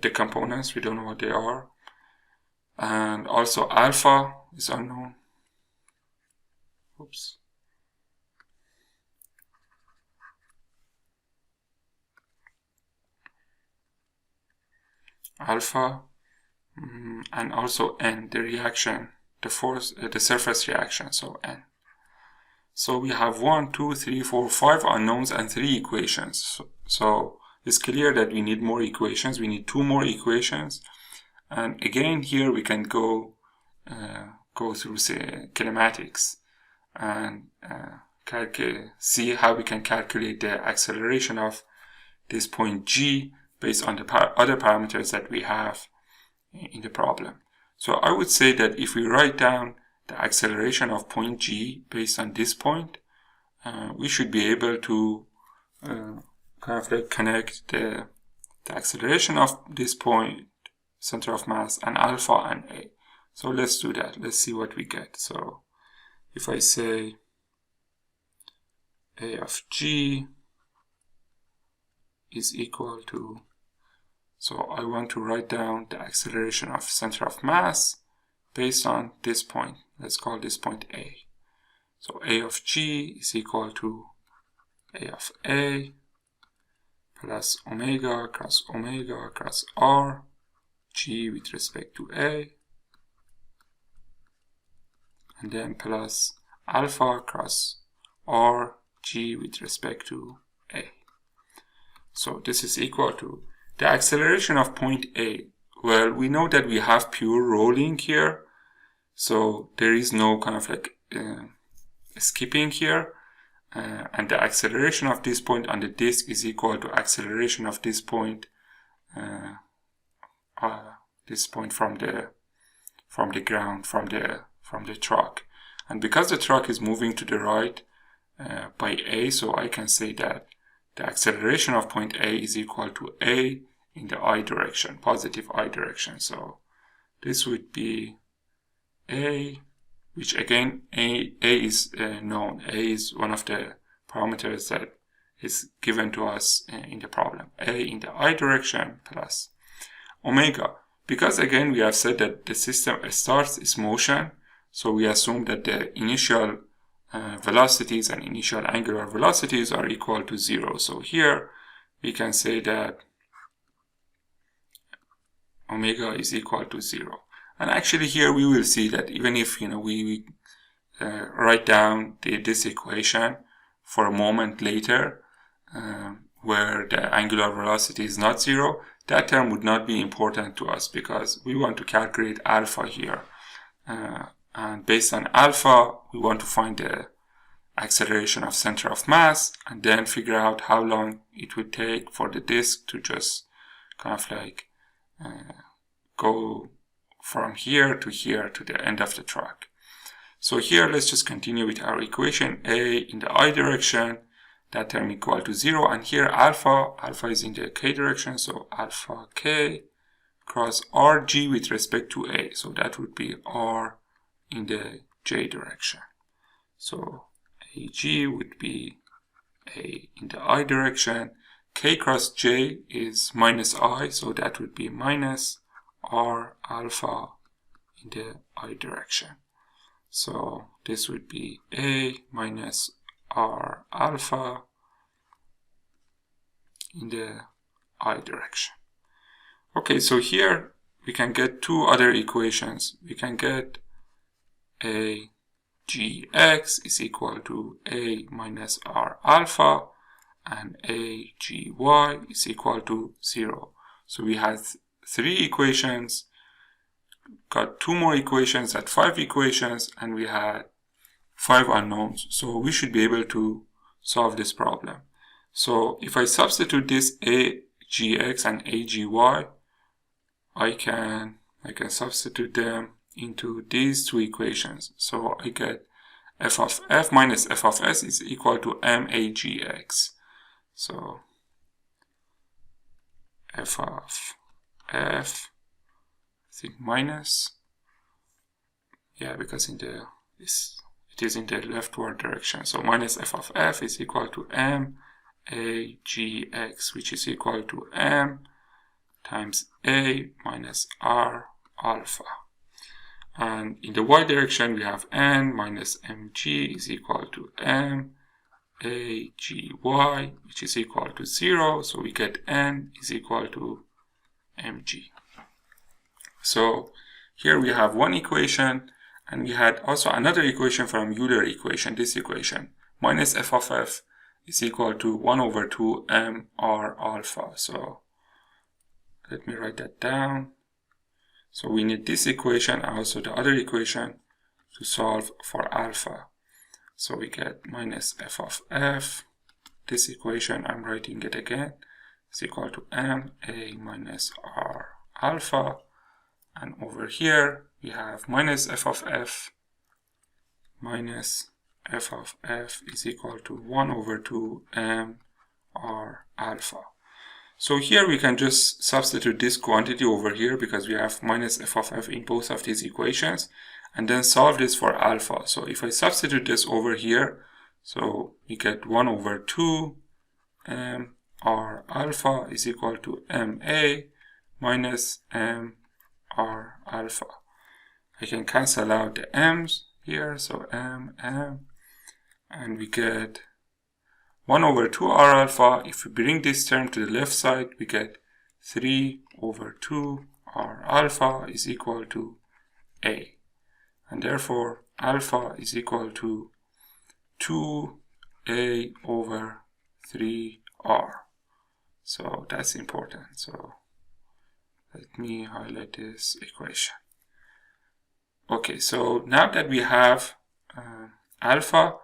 The components, we don't know what they are. And also alpha is unknown. Oops. Alpha, and also n, the reaction, the force, the surface reaction, so n. So we have 1, 2, 3, 4, 5 unknowns and 3 equations. So it's clear that we need more equations. We need 2 more equations. And again, here we can go through, say, kinematics and see how we can calculate the acceleration of this point G based on the other parameters that we have in the problem. So I would say that if we write down the acceleration of point G based on this point, we should be able to kind of like connect the acceleration of this point, center of mass, and alpha and a. So let's do that. Let's see what we get. So if I say a of g is equal to, so I want to write down the acceleration of center of mass based on this point. Let's call this point A. So a of g is equal to a of a plus omega cross r g with respect to a, and then plus alpha cross r g with respect to a. So this is equal to the acceleration of point A. Well, we know that we have pure rolling here, so there is no kind of like skipping here, and the acceleration of this point on the disk is equal to acceleration of this point from the ground, from the truck. And because the truck is moving to the right by a, so I can say that the acceleration of point A is equal to a in the I direction, positive I direction. So this would be a, which again a is known. A is one of the parameters that is given to us in the problem. A in the I direction plus omega. Because again we have said that the system starts its motion, so we assume that the initial velocities and initial angular velocities are equal to 0. So here we can say that omega is equal to 0. And actually here we will see that even if we write down this equation for a moment later, where the angular velocity is not 0, that term would not be important to us because we want to calculate alpha here. And based on alpha, we want to find the acceleration of center of mass and then figure out how long it would take for the disk to just kind of like go from here to the end of the track. So here let's just continue with our equation. A in the I direction, that term equal to 0, and here alpha is in the k direction, so alpha k cross rg with respect to A, so that would be r in the j direction. So ag would be A in the I direction, k cross j is minus I, so that would be minus r alpha in the I direction. So this would be A minus r alpha in the I direction. Okay, so here we can get two other equations. We can get a gx is equal to A minus r alpha and a gy is equal to 0. So we had 3 equations, got 2 more equations, at 5 equations, and we had 5 unknowns. So we should be able to solve this problem. So if I substitute this agx and agy, I can substitute them into these 2 equations. So I get f of f minus f of s is equal to magx. So f of f, I think minus, yeah, because it is in the leftward direction. So minus f of f is equal to magx, which is equal to m times a minus r alpha. And in the y direction, we have n minus mg is equal to m agy, which is equal to 0. So we get n is equal to mg. So here we have one equation, and we had also another equation from Euler equation, this equation, minus f of f is equal to 1 over 2 m r alpha. So let me write that down. So we need this equation and also the other equation to solve for alpha. So we get minus f of f, this equation, I'm writing it again, is equal to m a minus r alpha. And over here we have minus f of f is equal to 1 over 2 m r alpha. So here we can just substitute this quantity over here because we have minus f of f in both of these equations, and then solve this for alpha. So if I substitute this over here, so we get 1 over 2 m r alpha is equal to ma minus m r alpha. I can cancel out the m's here, so m, and we get 1 over 2 r alpha. If we bring this term to the left side, we get 3 over 2 r alpha is equal to a. And therefore, alpha is equal to 2a over 3r. So that's important. So let me highlight this equation. Okay, so now that we have alpha,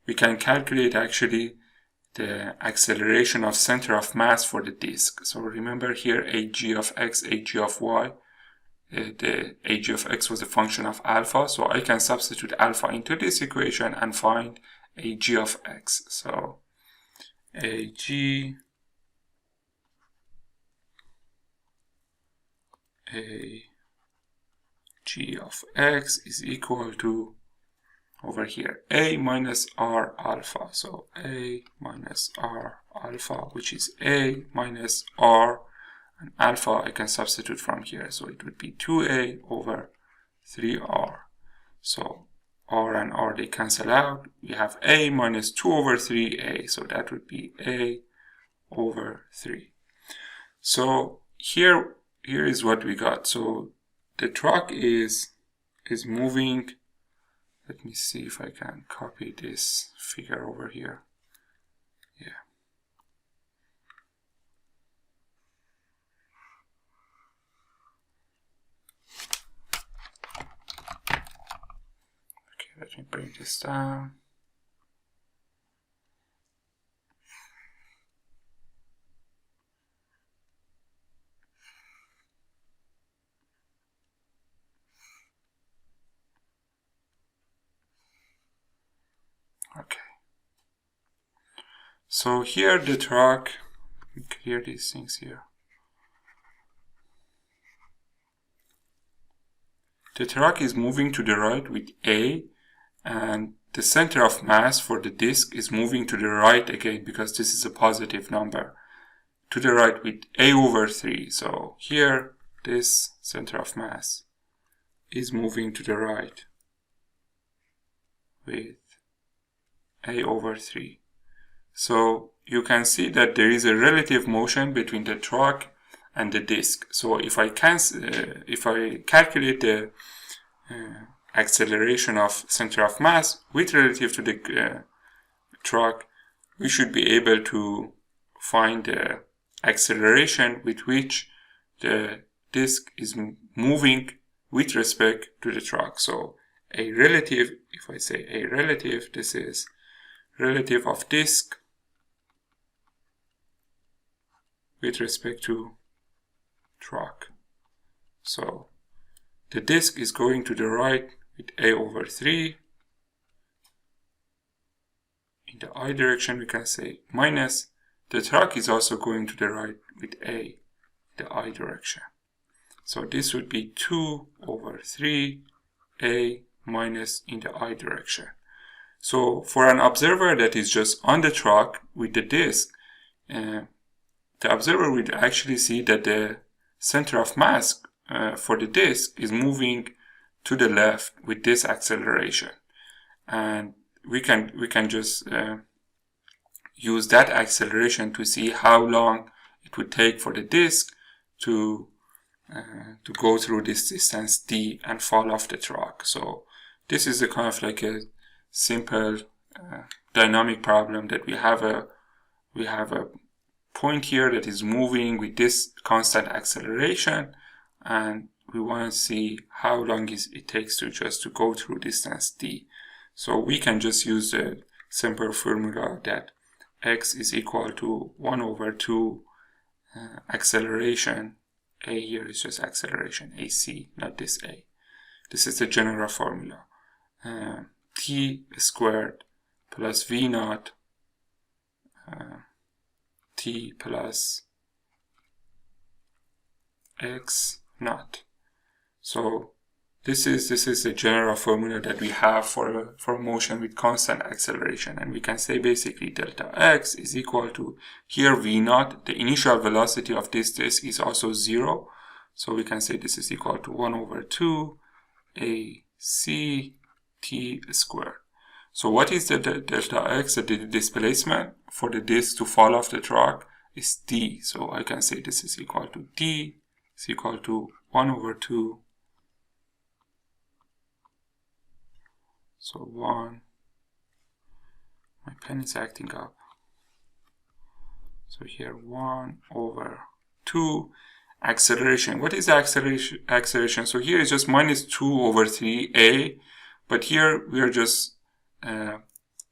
we can calculate actually the acceleration of center of mass for the disk. So remember here ag of x, ag of y, the ag of x was a function of alpha, so I can substitute alpha into this equation and find ag of x. So ag of x is equal to, over here, a minus r alpha. So a minus r alpha, which is a minus r, and alpha I can substitute from here. So it would be 2a over 3r. So r and r, they cancel out. We have a minus 2 over 3a. So that would be a over 3. So here is what we got. So the track is moving. Let me see if I can copy this figure over here. Yeah. bring this down. Okay. So here the track, clear these things here. The track is moving to the right with A, and the center of mass for the disk is moving to the right again, because this is a positive number, to the right with A over 3. So here this center of mass is moving to the right with A over 3. So you can see that there is a relative motion between the track and the disk. So if I calculate the acceleration of center of mass with relative to the track, we should be able to find the acceleration with which the disk is moving with respect to the track. So a relative, if I say a relative, this is relative of disk with respect to track. So the disk is going to the right with A over 3. In the I direction, we can say minus. The track is also going to the right with A, the I direction. So this would be 2 over 3 A minus in the I direction. So for an observer that is just on the track with the disk, the observer will actually see that the center of mass for the disk is moving to the left with this acceleration, and we can just use that acceleration to see how long it would take for the disk to go through this distance d and fall off the track. So this is a kind of like a simple dynamic problem that we have a point here that is moving with this constant acceleration, and we want to see how long it takes to go through distance d. So we can just use the simple formula that x is equal to 1 over 2 acceleration. A here is just acceleration, AC, not this A. This is the general formula. T squared plus V naught T plus X naught. So this is the general formula that we have for motion with constant acceleration, and we can say basically delta x is equal to, here V naught, the initial velocity of this disk is also 0, so we can say this is equal to 1 over 2 AC T squared. So what is the delta x? The displacement for the disk to fall off the track is d. So I can say this is equal to d is equal to 1 over 2. So 1, my pen is acting up. So here 1 over 2 acceleration. What is the acceleration? So here is just minus 2 over 3a, but here we are just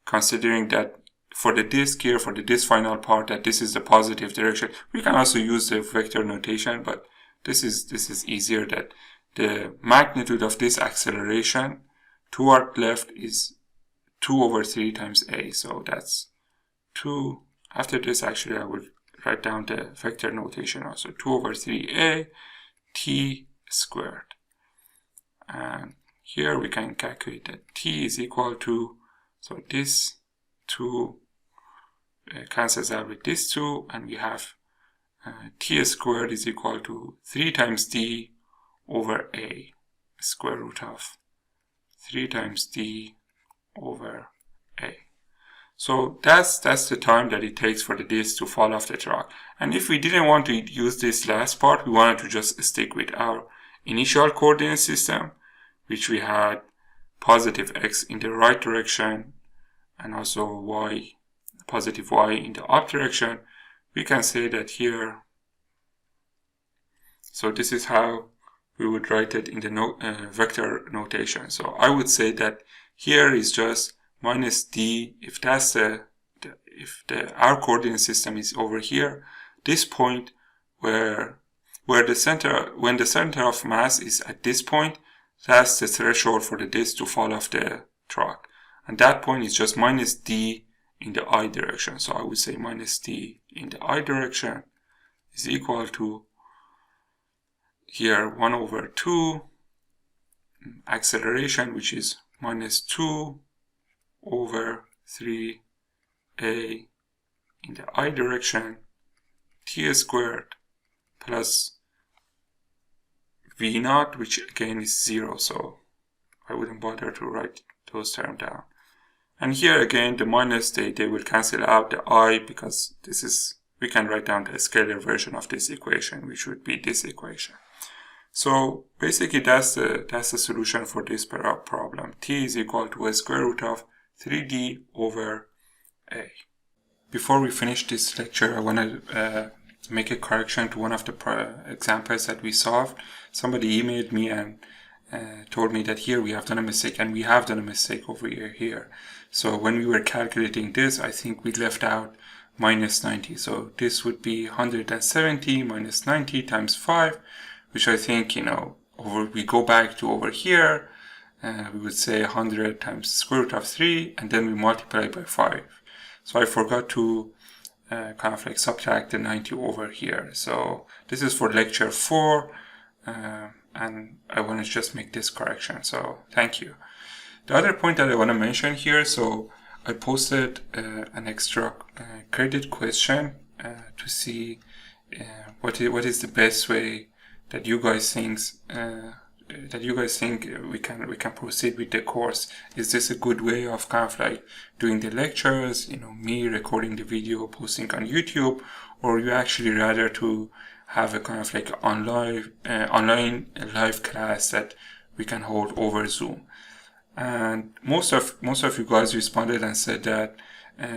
considering that for the disk here, for the disk final part, that this is the positive direction. We can also use the vector notation, but this is easier, that the magnitude of this acceleration toward left is 2 over 3 times a. So that's 2. After this, actually, I will write down the vector notation also. 2 over 3a t squared. And here we can calculate that t is equal to, so this 2 cancels out with this 2, and we have t squared is equal to 3 times d over a, square root of 3 times d over a. So that's the time that it takes for the disk to fall off the track. And if we didn't want to use this last part, we wanted to just stick with our initial coordinate system, which we had positive x in the right direction and also y, positive y in the up direction. We can say that here, so this is how we would write it in the vector notation. So I would say that Here is just minus d. If that's our coordinate system is over here, this point where the center, when the center of mass is at this point, that's the threshold for the disc to fall off the track. And that point is just minus d in the I direction. So I would say minus d in the I direction is equal to here 1 over 2 acceleration, which is minus 2 over 3a in the I direction, t squared plus v naught, which again is 0, so I wouldn't bother to write those terms down. And here again the minus, they will cancel out the I, because this is, we can write down the scalar version of this equation, which would be this equation. So basically that's the solution for this problem. T is equal to a square root of 3d over a. Before we finish this lecture, I want to make a correction to one of the examples that we solved. Somebody emailed me and told me that here we have done a mistake, and we have done a mistake over here. So when we were calculating this, I think we left out minus 90. So this would be 170 minus 90 times 5, which I think, you know, we go back to over here, we would say 100 times square root of 3, and then we multiply by 5. So I forgot to kind of like subtract the 90 over here. So this is for lecture 4, and I want to just make this correction. So thank you. The other point that I want to mention here, so I posted an extra credit question to see what is the best way that you guys think we can proceed with the course. Is this a good way of kind of like doing the lectures, you know, me recording the video, posting on YouTube, or you actually rather to have a kind of like online live class that we can hold over Zoom? And most of you guys responded and said that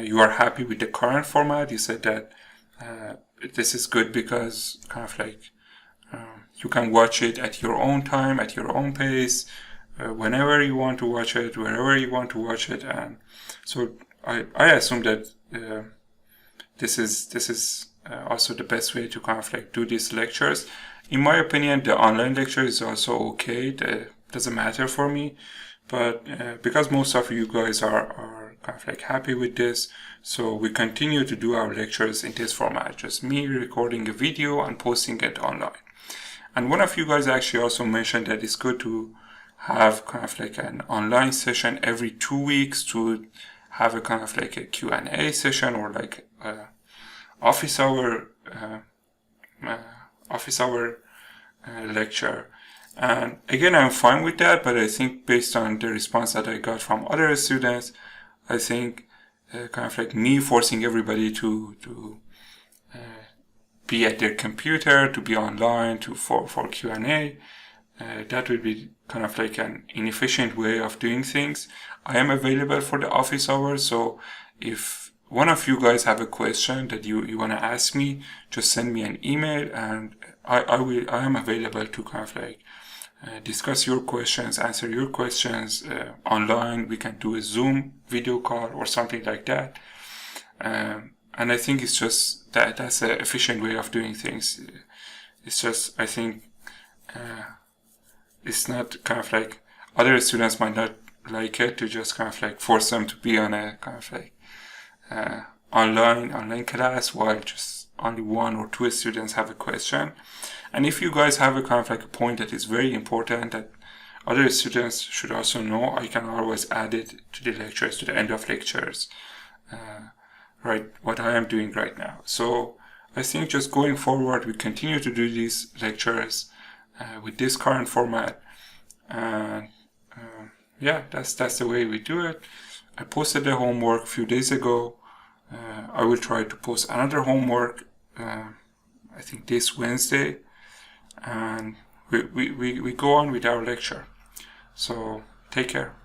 you are happy with the current format. You said that this is good because kind of like you can watch it at your own time, at your own pace, whenever you want to watch it, wherever you want to watch it. And so I assume that this is also the best way to kind of like do these lectures. In my opinion, the online lecture is also okay. That doesn't matter for me. But because most of you guys are kind of like happy with this, so we continue to do our lectures in this format, just me recording a video and posting it online. And one of you guys actually also mentioned that it's good to have kind of like an online session every 2 weeks, to have a kind of like a Q&A session, or like office hour lecture. And again, I'm fine with that, but I think based on the response that I got from other students, I think kind of like me forcing everybody to be at their computer, to be online, for Q&A, that would be kind of like an inefficient way of doing things. I am available for the office hours, so if one of you guys have a question that you want to ask me, just send me an email, and I am available to kind of like discuss your questions, answer your questions online. We can do a Zoom video call or something like that. And I think it's just that's an efficient way of doing things. It's just, I think it's not kind of like, other students might not like it to just kind of like force them to be on a kind of like online class while just only 1 or 2 students have a question. And if you guys have a kind of like a point that is very important that other students should also know, I can always add it to the lectures, to the end of lectures, right, what I am doing right now. So I think just going forward, we continue to do these lectures with this current format, and yeah, that's the way we do it. I posted the homework a few days ago. I will try to post another homework I think this Wednesday, and we go on with our lecture. So take care.